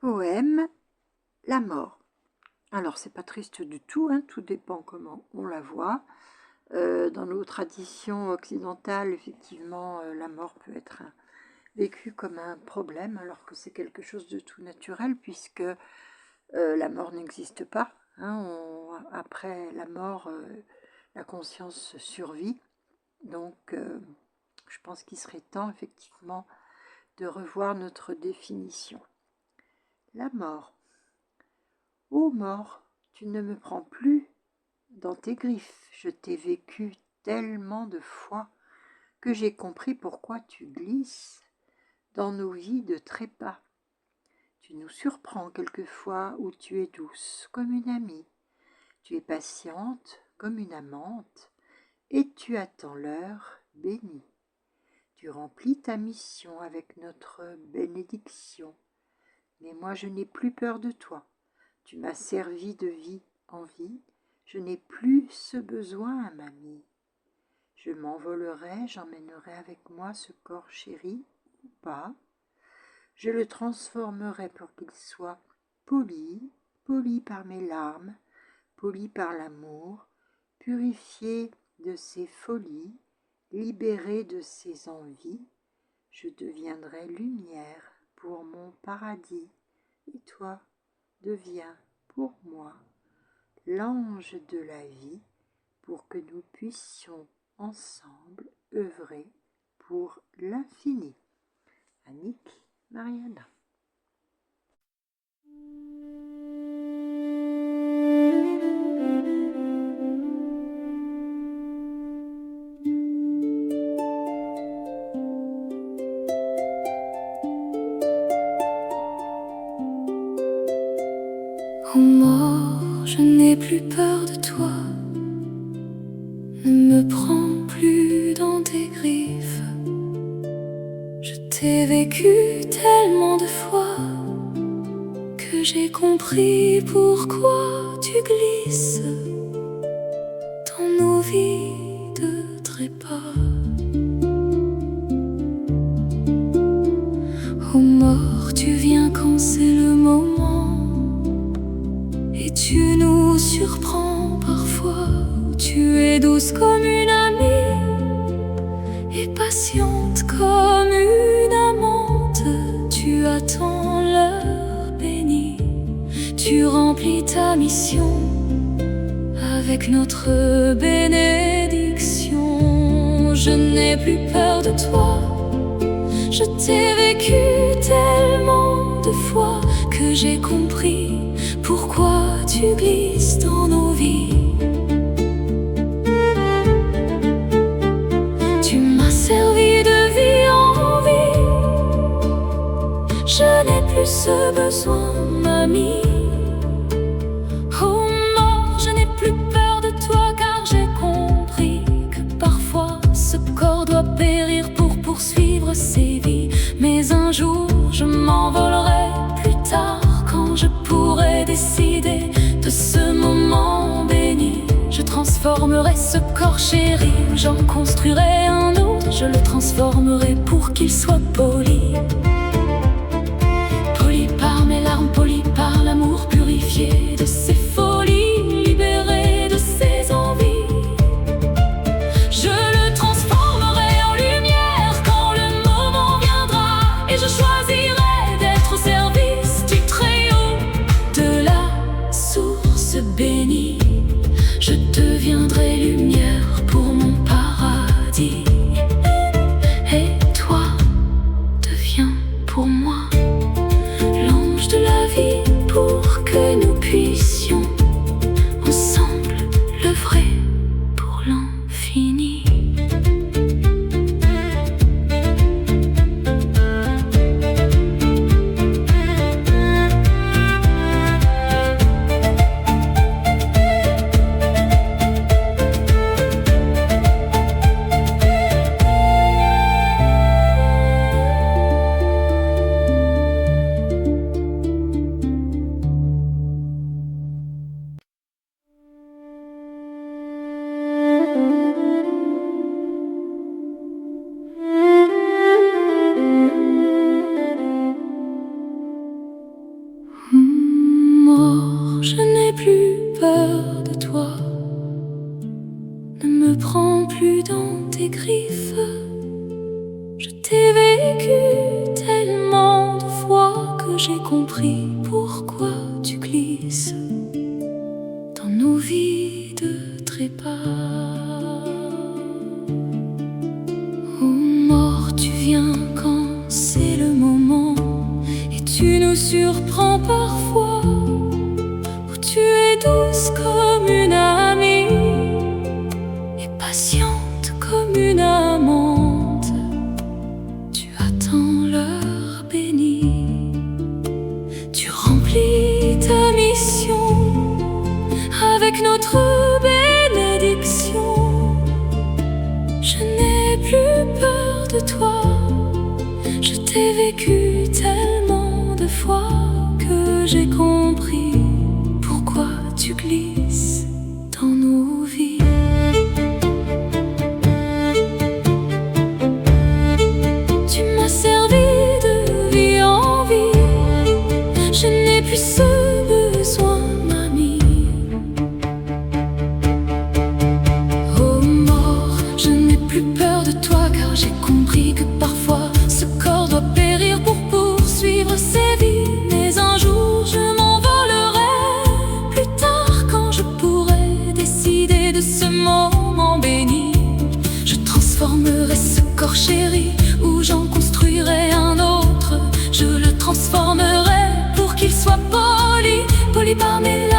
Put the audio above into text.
Poème La mort. Alors c'est pas triste du tout, tout dépend comment on la voit. Dans nos traditions occidentales, effectivement, la mort peut être vécue comme un problème, alors que c'est quelque chose de tout naturel, puisque la mort n'existe pas. Après la mort, la conscience survit. Donc je pense qu'il serait temps, effectivement, de revoir notre définition. La mort. Ô mort, tu ne me prends plus dans tes griffes, je t'ai vécu tellement de fois que j'ai compris pourquoi tu glisses dans nos vies de trépas. Tu nous surprends quelquefois où tu es douce comme une amie, tu es patiente comme une amante, et tu attends l'heure bénie. Tu remplis ta mission avec notre bénédiction, mais moi je n'ai plus peur de toi. Tu m'as servi de vie en vie, je n'ai plus ce besoin, mamie. Je m'envolerai, j'emmènerai avec moi ce corps chéri ou pas. Je le transformerai pour qu'il soit poli, poli par mes larmes, poli par l'amour, purifié de ses folies, libéré de ses envies. Je deviendrai lumière pour mon paradis, et toi, deviens pour moi l'ange de la vie, pour que nous puissions ensemble œuvrer pour l'infini. Annick Mariana. Ô mort, je n'ai plus peur de toi, ne me prends plus dans tes griffes. Je t'ai vécu tellement de fois que j'ai compris pourquoi tu glisses dans nos vies de trépas. Ô mort, tu viens quand c'est le moment, et tu nous surprends parfois. Tu es douce comme une amie et patiente comme une amante. Tu attends l'heure bénie, tu remplis ta mission avec notre bénédiction. Je n'ai plus peur de toi, je t'ai vécu tellement de fois que j'ai compris pourquoi tu glisses dans nos vies. Tu m'as servi de vie en vie, je n'ai plus ce besoin, mamie. Oh mort, je n'ai plus peur de toi, car j'ai compris que parfois ce corps doit périr pour poursuivre ses vies. Mais un jour je m'envolerai plus tard, quand je pourrai décider de ce moment béni. Je transformerai ce corps chéri, j'en construirai un autre, je le transformerai pour qu'il soit poli. Poli par mes larmes, poli par l'amour, purifié de ses folies, libéré de ses envies. Je le transformerai en lumière quand le moment viendra, et je choisirai d'être au service du Très-Haut, de la source bénie. Je deviendrai lumière pour mon paradis, et toi, deviens pour moi l'ange de la vie, pour que nous puissions ensemble l'œuvrer pour l'infini. j'ai compris pourquoi tu glisses dans nos vies de trépas. Oh mort, tu viens quand c'est le moment, et tu nous surprends parfois, où tu es douce comme une amie et patiente comme une amante. Tu attends l'heure bénie, tu remplis ta mission avec notre bénédiction. Je n'ai plus peur de toi, je t'ai vécu tellement de fois que j'ai compris pourquoi tu glisses dans nos vies. Tu m'as servi de vie en vie, je n'ai plus ce besoin, mamie. Oh mort, je n'ai plus peur de toi, car j'ai compris que parfois ce corps doit périr pour poursuivre ses vies. Mais un jour je m'envolerai, plus tard quand je pourrai décider de ce moment béni. Je transformerai ce corps chéri, ou j'en construirai un autre. Je le transformerai pour qu'il soit poli, poli par mes